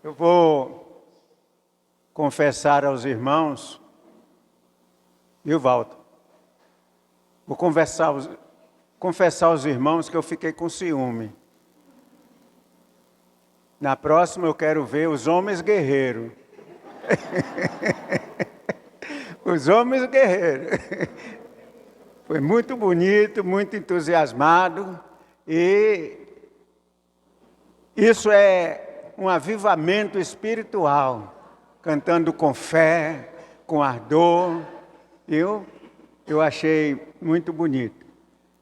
Eu vou confessar aos irmãos, viu, Walter? Vou confessar aos irmãos que eu fiquei com ciúme. Na próxima eu quero ver os homens guerreiros. Os homens guerreiros. Foi muito bonito, muito entusiasmado. E isso é um avivamento espiritual. Cantando com fé, com ardor. Eu achei muito bonito.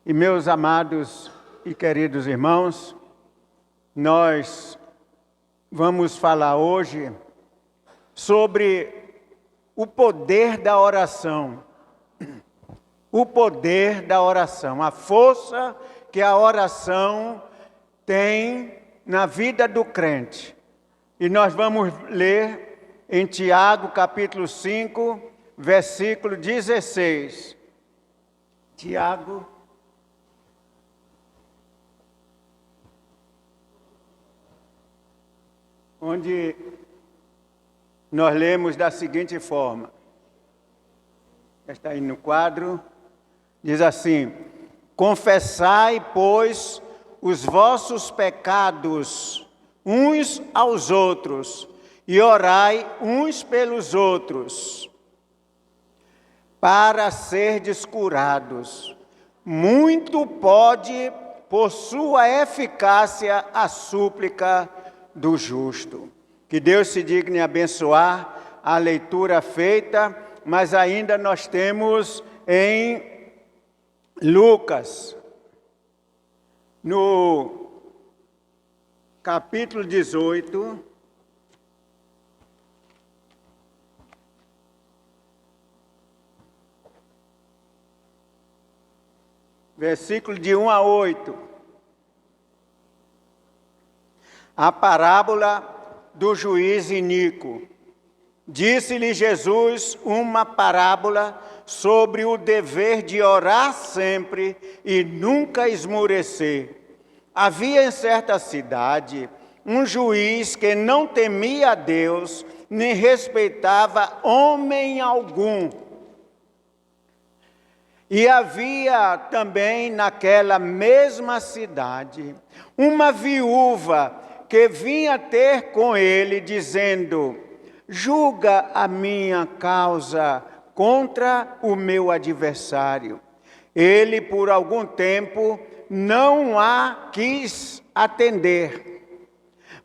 E meus amados e queridos irmãos, nós vamos falar hoje sobre o poder da oração. O poder da oração, a força que a oração tem na vida do crente. E nós vamos ler em Tiago, capítulo 5, versículo 16. Tiago, onde nós lemos da seguinte forma. Está aí no quadro. Diz assim: confessai, pois, os vossos pecados uns aos outros e orai uns pelos outros, para serdes curados. Muito pode, por sua eficácia, a súplica do justo. Que Deus se digne abençoar a leitura feita, mas ainda nós temos em Lucas, no capítulo 18, versículo de 1 a 8, a parábola do juiz iníquo. Disse-lhe Jesus uma parábola sobre o dever de orar sempre e nunca esmorecer. Havia em certa cidade um juiz que não temia a Deus, nem respeitava homem algum. E havia também naquela mesma cidade uma viúva que vinha ter com ele, dizendo: julga a minha causa contra o meu adversário. Ele, por algum tempo, não a quis atender,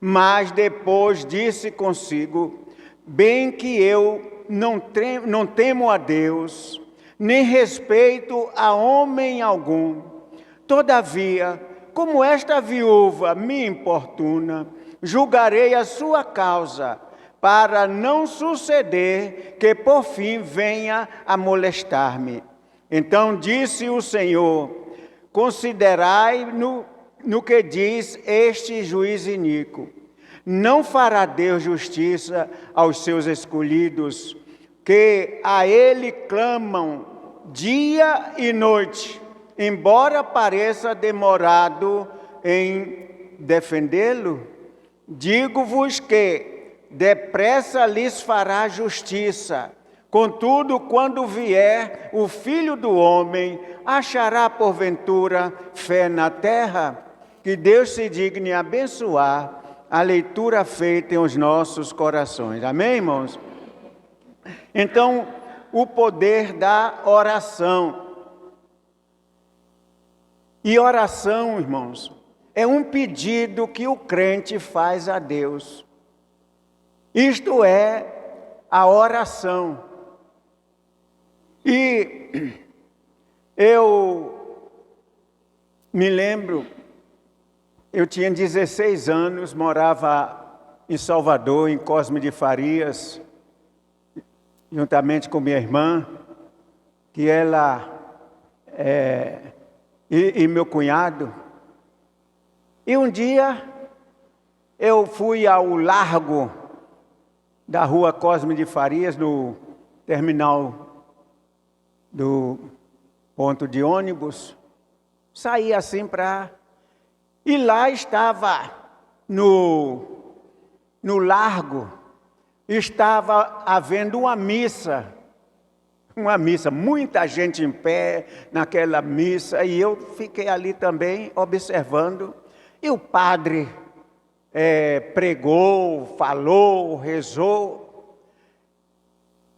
mas depois disse consigo: bem que eu não temo a Deus, nem respeito a homem algum. Todavia, como esta viúva me importuna, julgarei a sua causa, para não suceder que por fim venha a molestar-me. Então disse o Senhor: considerai no que diz este juiz iníquo. Não fará Deus justiça aos seus escolhidos, que a ele clamam dia e noite, embora pareça demorado em defendê-lo? Digo-vos que depressa lhes fará justiça. Contudo, quando vier o Filho do Homem, achará porventura fé na terra? Que Deus se digne abençoar a leitura feita em os nossos corações. Amém, irmãos? Então, o poder da oração. E oração, irmãos, é um pedido que o crente faz a Deus. Isto é a oração. E eu me lembro, eu tinha 16 anos, morava em Salvador, em Cosme de Farias, juntamente com minha irmã, que ela e meu cunhado. E um dia eu fui ao largo da rua Cosme de Farias, no terminal do ponto de ônibus, saí assim para E lá estava, no largo, estava havendo uma missa, muita gente em pé naquela missa, e eu fiquei ali também observando, e o padre pregou, falou, rezou,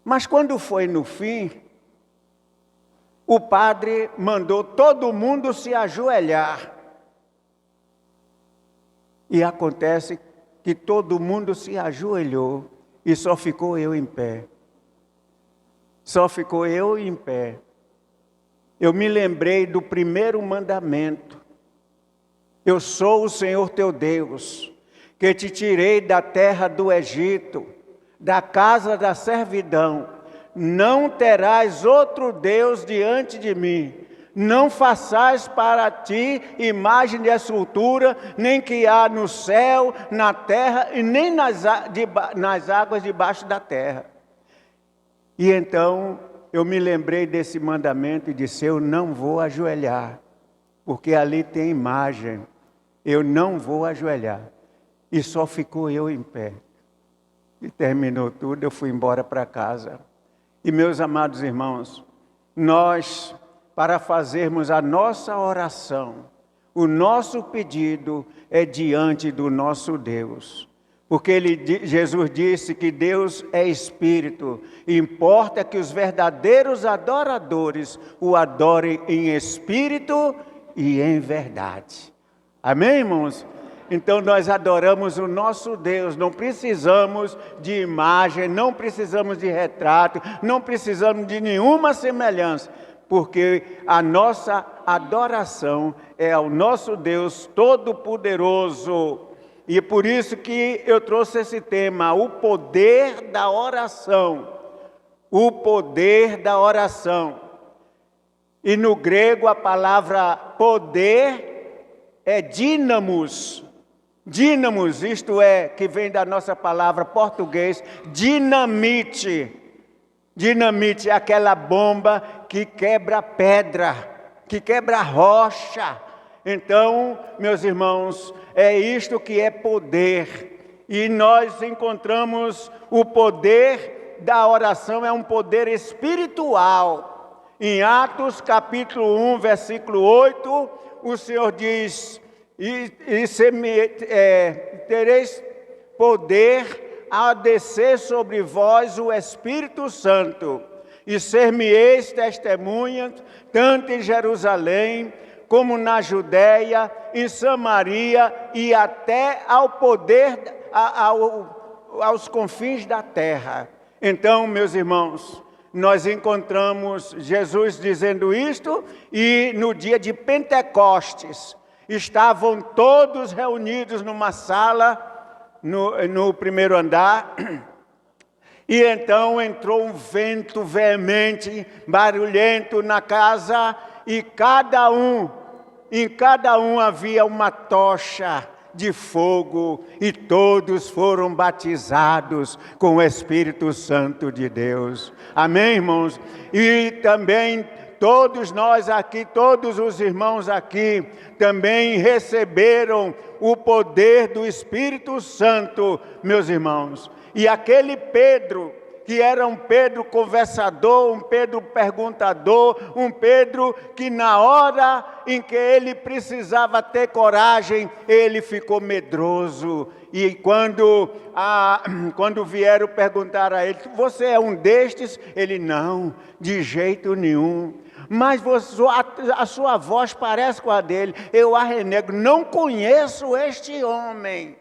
mas quando foi no fim, o padre mandou todo mundo se ajoelhar, e acontece que todo mundo se ajoelhou, e só ficou eu em pé. Só ficou eu em pé. Eu me lembrei do primeiro mandamento. Eu sou o Senhor teu Deus, que te tirei da terra do Egito, da casa da servidão. Não terás outro Deus diante de mim. Não façais para ti imagem de escultura, nem que há no céu, na terra e nem nas águas debaixo da terra. E então eu me lembrei desse mandamento e disse: eu não vou ajoelhar, porque ali tem imagem. Eu não vou ajoelhar. E só ficou eu em pé. E terminou tudo, eu fui embora para casa. E meus amados irmãos, nós, para fazermos a nossa oração, o nosso pedido é diante do nosso Deus. Porque Jesus disse que Deus é Espírito, e importa que os verdadeiros adoradores o adorem em Espírito e em verdade. Amém, irmãos? Então nós adoramos o nosso Deus, não precisamos de imagem, não precisamos de retrato, não precisamos de nenhuma semelhança, porque a nossa adoração é ao nosso Deus Todo-Poderoso. E por isso que eu trouxe esse tema, o poder da oração. O poder da oração. E no grego a palavra poder é dínamos. Dínamos, isto é, que vem da nossa palavra português, dinamite. Dinamite é aquela bomba que quebra pedra, que quebra rocha. Então, meus irmãos, é isto que é poder. E nós encontramos o poder da oração, é um poder espiritual. Em Atos capítulo 1, versículo 8, o Senhor diz: tereis poder a descer sobre vós o Espírito Santo, e ser-me-eis testemunhas, tanto em Jerusalém, como na Judéia, em Samaria e até aos confins da terra. Então, meus irmãos, nós encontramos Jesus dizendo isto, e no dia de Pentecostes, estavam todos reunidos numa sala, no primeiro andar, e então entrou um vento veemente, barulhento na casa, e em cada um havia uma tocha de fogo, e todos foram batizados com o Espírito Santo de Deus. Amém, irmãos? E também todos nós aqui, todos os irmãos aqui, também receberam o poder do Espírito Santo, meus irmãos. E aquele Pedro, que era um Pedro conversador, um Pedro perguntador, um Pedro que na hora em que ele precisava ter coragem, ele ficou medroso. E quando vieram perguntar a ele: você é um destes? Ele: não, de jeito nenhum. Mas a sua voz parece com a dele. Eu a renego, não conheço este homem.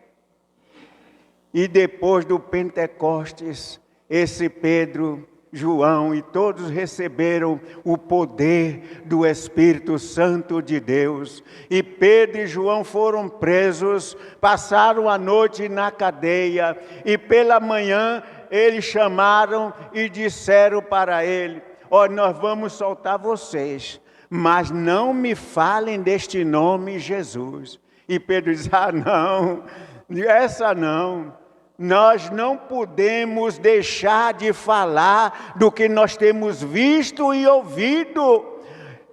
E depois do Pentecostes, esse Pedro, João e todos receberam o poder do Espírito Santo de Deus. E Pedro e João foram presos, passaram a noite na cadeia, e pela manhã eles chamaram e disseram para ele: nós vamos soltar vocês, mas não me falem deste nome Jesus. E Pedro diz: não, essa não. Nós não podemos deixar de falar do que nós temos visto e ouvido.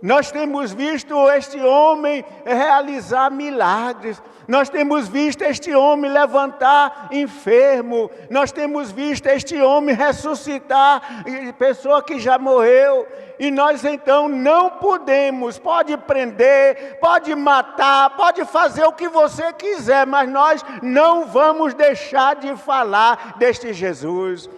Nós temos visto este homem realizar milagres. Nós temos visto este homem levantar enfermo. Nós temos visto este homem ressuscitar pessoa que já morreu. E nós então não podemos, pode prender, pode matar, pode fazer o que você quiser, mas nós não vamos deixar de falar deste Jesus.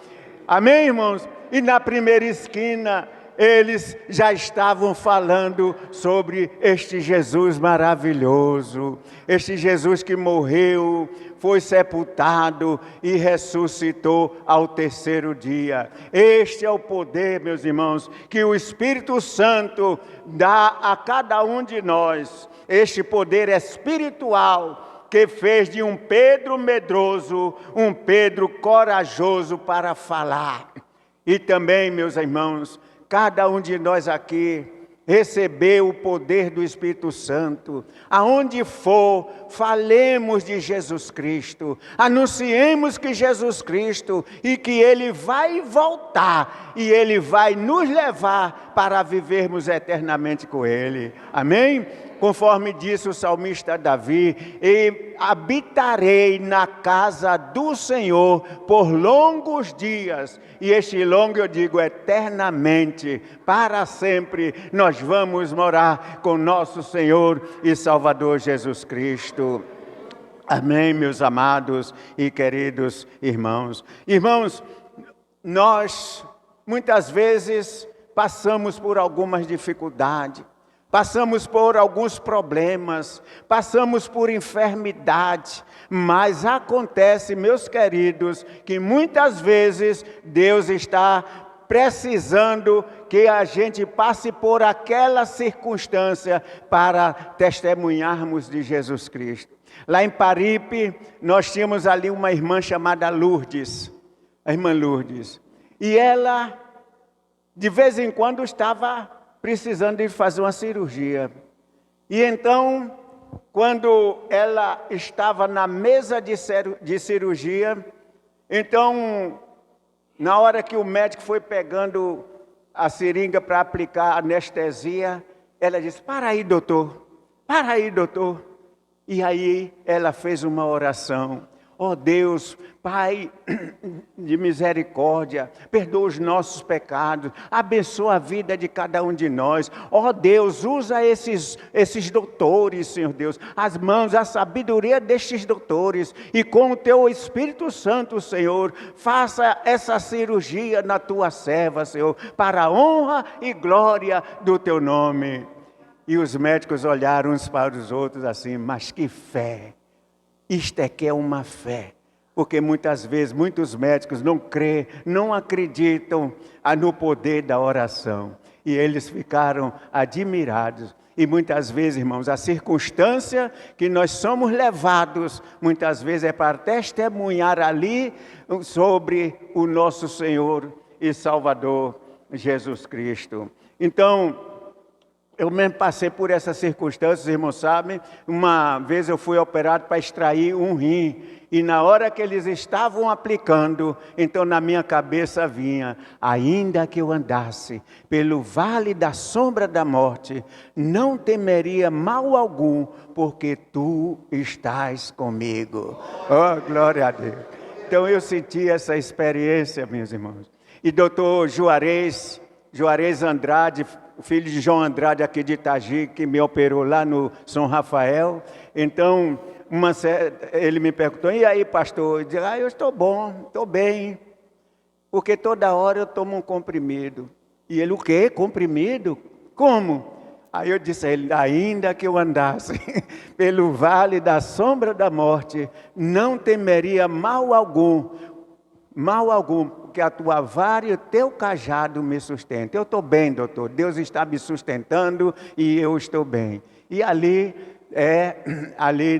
Amém, irmãos? E na primeira esquina, eles já estavam falando sobre este Jesus maravilhoso, este Jesus que morreu, foi sepultado e ressuscitou ao terceiro dia. Este é o poder, meus irmãos, que o Espírito Santo dá a cada um de nós, este poder espiritual que fez de um Pedro medroso, um Pedro corajoso para falar. E também, meus irmãos, cada um de nós aqui recebeu o poder do Espírito Santo. Aonde for, falemos de Jesus Cristo, anunciemos que Jesus Cristo e que Ele vai voltar e Ele vai nos levar para vivermos eternamente com Ele. Amém? Conforme disse o salmista Davi, e habitarei na casa do Senhor por longos dias, e este longo eu digo eternamente, para sempre, nós vamos morar com nosso Senhor e Salvador Jesus Cristo. Amém, meus amados e queridos irmãos. Irmãos, nós muitas vezes passamos por algumas dificuldades, passamos por alguns problemas, passamos por enfermidade, mas acontece, meus queridos, que muitas vezes Deus está precisando que a gente passe por aquela circunstância para testemunharmos de Jesus Cristo. Lá em Paripe, nós tínhamos ali uma irmã chamada Lourdes, a irmã Lourdes, e ela, de vez em quando, estava precisando de fazer uma cirurgia. E então, quando ela estava na mesa de cirurgia, então, na hora que o médico foi pegando a seringa para aplicar anestesia, ela disse: para aí, doutor, para aí, doutor. E aí ela fez uma oração: ó Deus, Pai de misericórdia, perdoa os nossos pecados, abençoa a vida de cada um de nós. Ó Deus, usa esses doutores, Senhor Deus, as mãos, a sabedoria destes doutores, e com o Teu Espírito Santo, Senhor, faça essa cirurgia na Tua serva, Senhor, para a honra e glória do Teu nome. E os médicos olharam uns para os outros assim: mas que fé! Isto é que é uma fé, porque muitas vezes muitos médicos não creem, não acreditam no poder da oração. E eles ficaram admirados. E muitas vezes, irmãos, a circunstância que nós somos levados, muitas vezes é para testemunhar ali sobre o nosso Senhor e Salvador Jesus Cristo. Então, eu mesmo passei por essas circunstâncias, irmãos sabem. Uma vez eu fui operado para extrair um rim. E na hora que eles estavam aplicando, então na minha cabeça vinha: ainda que eu andasse pelo vale da sombra da morte, não temeria mal algum, porque Tu estás comigo. Oh, glória a Deus. Então eu senti essa experiência, meus irmãos. E doutor Juarez Andrade, o filho de João Andrade aqui de Itagi, que me operou lá no São Rafael. Então, ele me perguntou: e aí, pastor? Eu disse: eu estou bom, estou bem, porque toda hora eu tomo um comprimido. E ele: o quê? Comprimido? Como? Aí eu disse a ele: ainda que eu andasse pelo vale da sombra da morte, não temeria mal algum, porque a Tua vara e o Teu cajado me sustentam. Eu estou bem, doutor, Deus está me sustentando e eu estou bem. E ali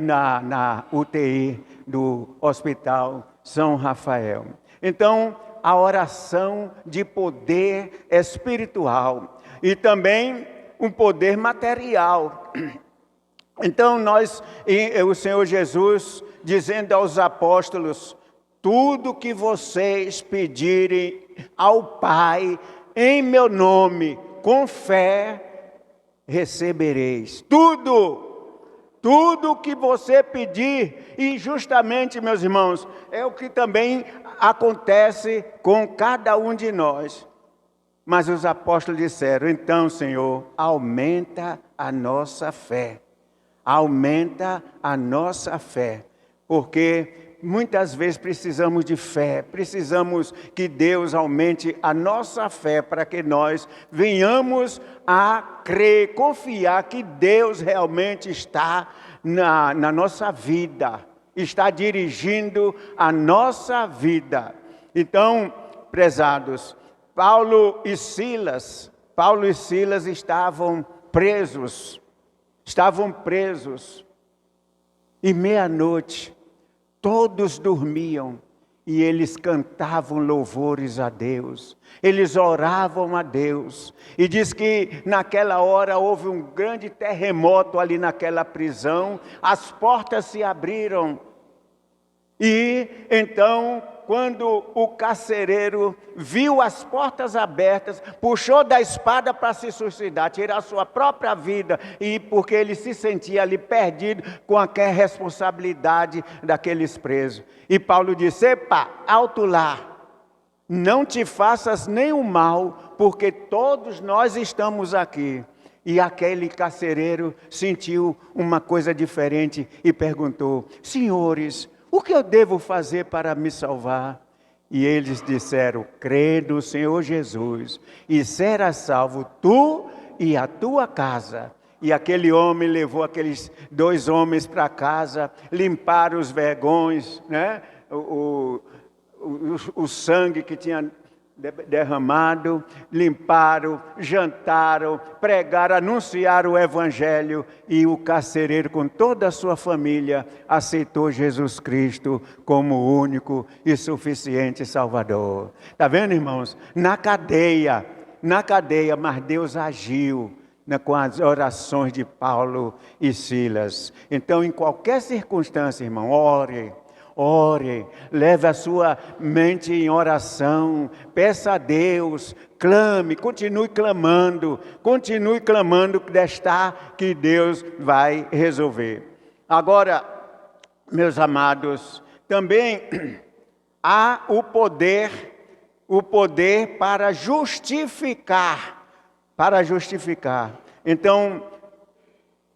na UTI do Hospital São Rafael. Então, a oração de poder espiritual e também um poder material. Então, o Senhor Jesus, dizendo aos apóstolos: tudo que vocês pedirem ao Pai em meu nome, com fé, recebereis. Tudo que você pedir, e justamente, meus irmãos, é o que também acontece com cada um de nós. Mas os apóstolos disseram: então, Senhor, aumenta a nossa fé. Aumenta a nossa fé. Porque muitas vezes precisamos de fé, precisamos que Deus aumente a nossa fé para que nós venhamos a crer, confiar que Deus realmente está na nossa vida, está dirigindo a nossa vida. Então, prezados, Paulo e Silas estavam presos, e meia-noite, todos dormiam, e eles cantavam louvores a Deus, eles oravam a Deus, e diz que naquela hora houve um grande terremoto ali naquela prisão, as portas se abriram, e então, quando o carcereiro viu as portas abertas, puxou da espada para se suicidar, tirar sua própria vida, e porque ele se sentia ali perdido com aquela responsabilidade daqueles presos. E Paulo disse: epa, alto lá, não te faças nenhum mal, porque todos nós estamos aqui. E aquele carcereiro sentiu uma coisa diferente e perguntou: senhores, o que eu devo fazer para me salvar? E eles disseram: crê no Senhor Jesus, e serás salvo tu e a tua casa. E aquele homem levou aqueles 2 homens para casa, limparam os vergões, né? O sangue que tinha derramado, limparam, jantaram, pregaram, anunciaram o Evangelho, e o carcereiro com toda a sua família aceitou Jesus Cristo como o único e suficiente Salvador. Está vendo, irmãos? Na cadeia, mas Deus agiu com as orações de Paulo e Silas. Então, em qualquer circunstância, irmão, ore, leve a sua mente em oração, peça a Deus, clame, continue clamando, que Deus vai resolver. Agora, meus amados, também há o poder para justificar, Então,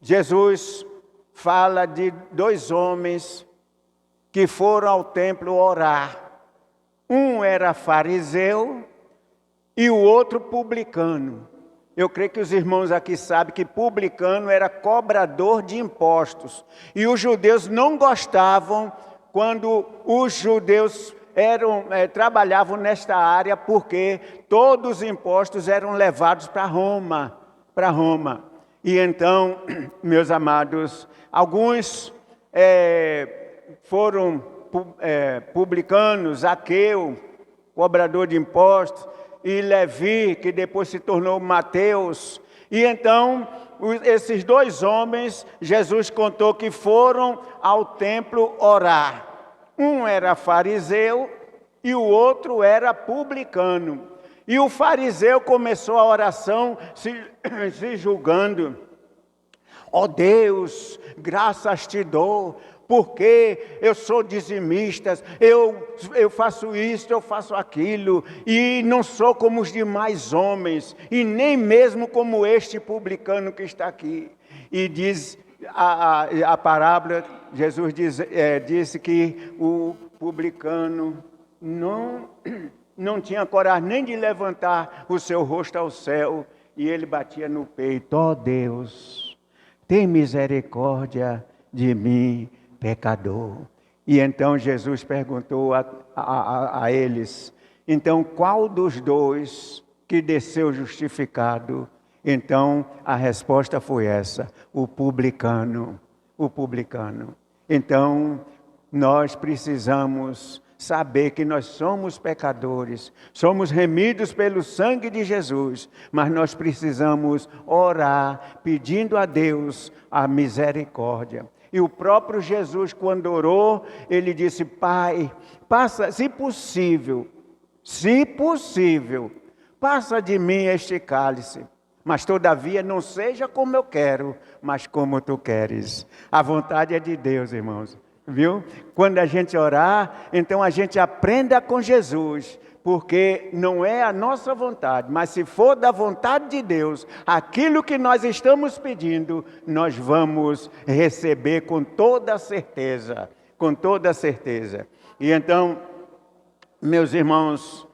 Jesus fala de 2 homens que foram ao templo orar. Um era fariseu e o outro publicano. Eu creio que os irmãos aqui sabem que publicano era cobrador de impostos. E os judeus não gostavam quando os judeus trabalhavam nesta área, porque todos os impostos eram levados para Roma. E então, meus amados, alguns foram publicanos, Zaqueu, cobrador de impostos, e Levi, que depois se tornou Mateus. E então, esses 2 homens, Jesus contou que foram ao templo orar. Um era fariseu e o outro era publicano. E o fariseu começou a oração se julgando: ó Deus, graças te dou, porque eu sou dizimista, eu faço isso, eu faço aquilo, e não sou como os demais homens, e nem mesmo como este publicano que está aqui. E diz a parábola, Jesus disse que o publicano não tinha coragem nem de levantar o seu rosto ao céu, e ele batia no peito: ó Deus, tem misericórdia de mim, pecador. E então Jesus perguntou a eles: então qual dos 2 que desceu justificado? Então a resposta foi essa: o publicano. Então nós precisamos saber que nós somos pecadores, somos remidos pelo sangue de Jesus, mas nós precisamos orar pedindo a Deus a misericórdia. E o próprio Jesus, quando orou, ele disse: Pai, passa, se possível, passa de mim este cálice. Mas todavia não seja como eu quero, mas como tu queres. A vontade é de Deus, irmãos. Viu? Quando a gente orar, então a gente aprenda com Jesus. Porque não é a nossa vontade, mas se for da vontade de Deus, aquilo que nós estamos pedindo, nós vamos receber com toda certeza. Com toda certeza. E então, meus irmãos,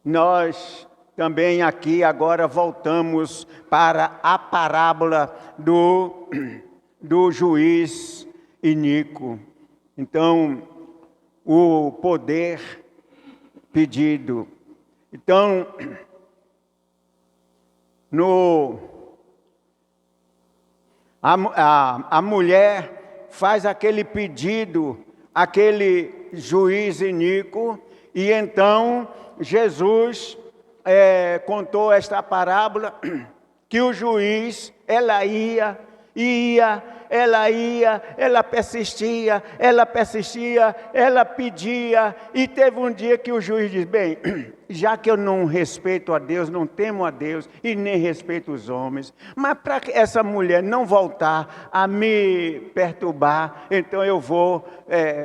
nós também aqui agora voltamos para a parábola do juiz iníquo. Então, o poder pedido. Então, a mulher faz aquele pedido, aquele juiz iníquo, e então Jesus contou esta parábola, que o juiz, ela persistia, ela pedia, e teve um dia que o juiz disse, bem, já que eu não respeito a Deus, não temo a Deus, e nem respeito os homens, mas para que essa mulher não voltar a me perturbar, então eu vou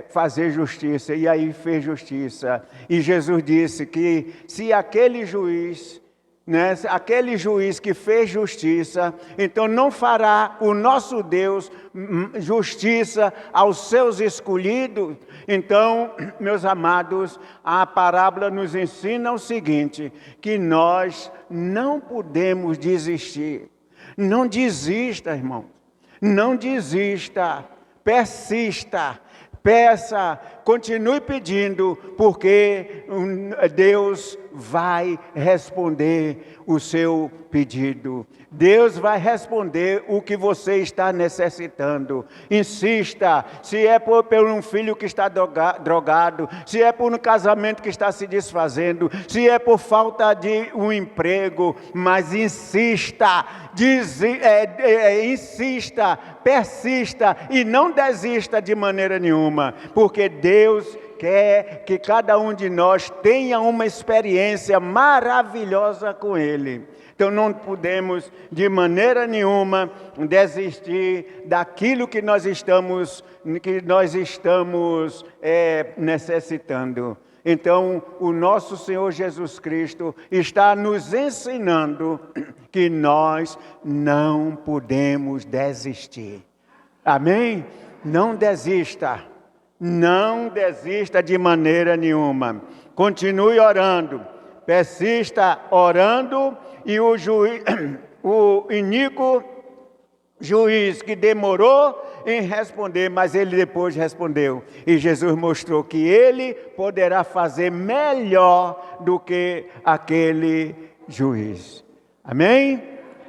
fazer justiça, e aí fez justiça, e Jesus disse que se aquele juiz, aquele juiz que fez justiça, então não fará o nosso Deus justiça aos seus escolhidos? Então, meus amados, a parábola nos ensina o seguinte, que nós não podemos desistir. Não desista, irmão. Não desista. Persista. Peça, continue pedindo, porque Deus vai responder o seu pedido. Deus vai responder o que você está necessitando. Insista, se é por um filho que está drogado, se é por um casamento que está se desfazendo, se é por falta de um emprego, mas insista, insista, persista e não desista de maneira nenhuma, porque Deus quer que cada um de nós tenha uma experiência maravilhosa com Ele. Então não podemos de maneira nenhuma desistir daquilo que nós estamos necessitando. Então o nosso Senhor Jesus Cristo está nos ensinando que nós não podemos desistir. Amém? Não desista. Não desista de maneira nenhuma. Continue orando. Persista orando. E o iníquo juiz que demorou em responder, mas ele depois respondeu. E Jesus mostrou que ele poderá fazer melhor do que aquele juiz. Amém?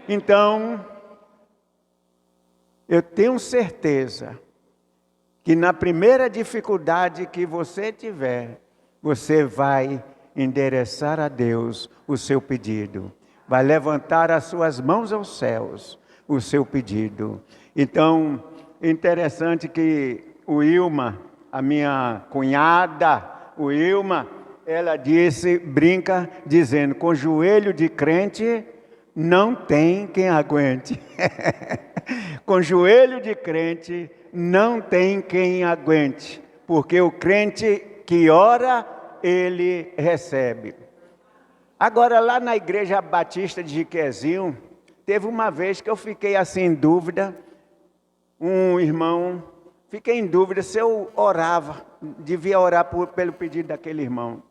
Então, eu tenho certeza que na primeira dificuldade que você tiver, você vai endereçar a Deus o seu pedido. Vai levantar as suas mãos aos céus, o seu pedido. Então, interessante que o Ilma, a minha cunhada, o Ilma, ela brinca dizendo, com joelho de crente, não tem quem aguente. Com joelho de crente, não tem quem aguente. Porque o crente que ora, ele recebe. Agora, lá na igreja batista de Jiquezinho, teve uma vez que eu fiquei assim em dúvida, fiquei em dúvida se eu orava, devia orar pelo pedido daquele irmão.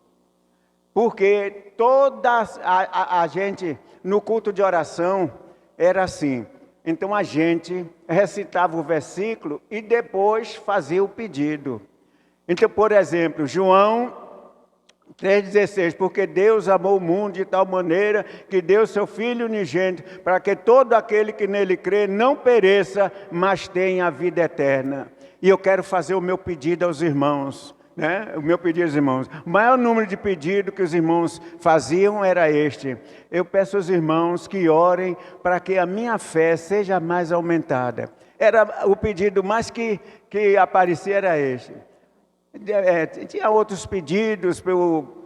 Porque toda a gente, no culto de oração, era assim. Então a gente recitava o versículo e depois fazia o pedido. Então, por exemplo, João 3,16, porque Deus amou o mundo de tal maneira que deu seu Filho unigênito, para que todo aquele que nele crê não pereça, mas tenha a vida eterna. E eu quero fazer o meu pedido aos irmãos, o meu pedido aos irmãos. O maior número de pedidos que os irmãos faziam era este. Eu peço aos irmãos que orem para que a minha fé seja mais aumentada. Era o pedido mais que aparecia era este. Tinha outros pedidos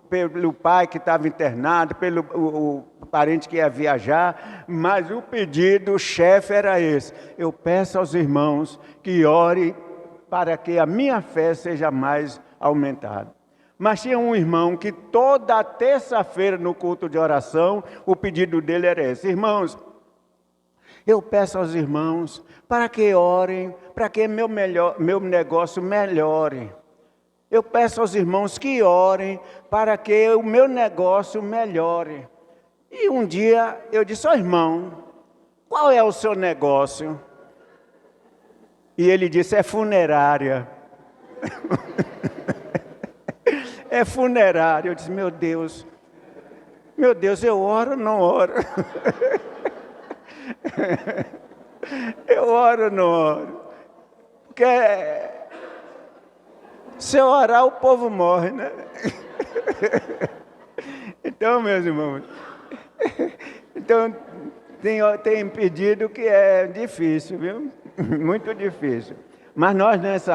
pelo pai que estava internado, pelo o parente que ia viajar, mas o pedido, o chefe era esse: eu peço aos irmãos que orem para que a minha fé seja mais aumentada. Mas tinha um irmão que toda terça-feira no culto de oração, o pedido dele era esse: irmãos, eu peço aos irmãos para que orem, para que meu negócio melhore. Eu peço aos irmãos que orem para que o meu negócio melhore. E um dia eu disse: ó irmão, qual é o seu negócio? E ele disse: é funerária. É funerária. Eu disse: meu Deus, eu oro ou não oro? Eu oro ou não oro? Porque se eu orar, o povo morre, né? Então, meus irmãos, então tem pedido que é difícil, viu? Muito difícil. Mas nós nessa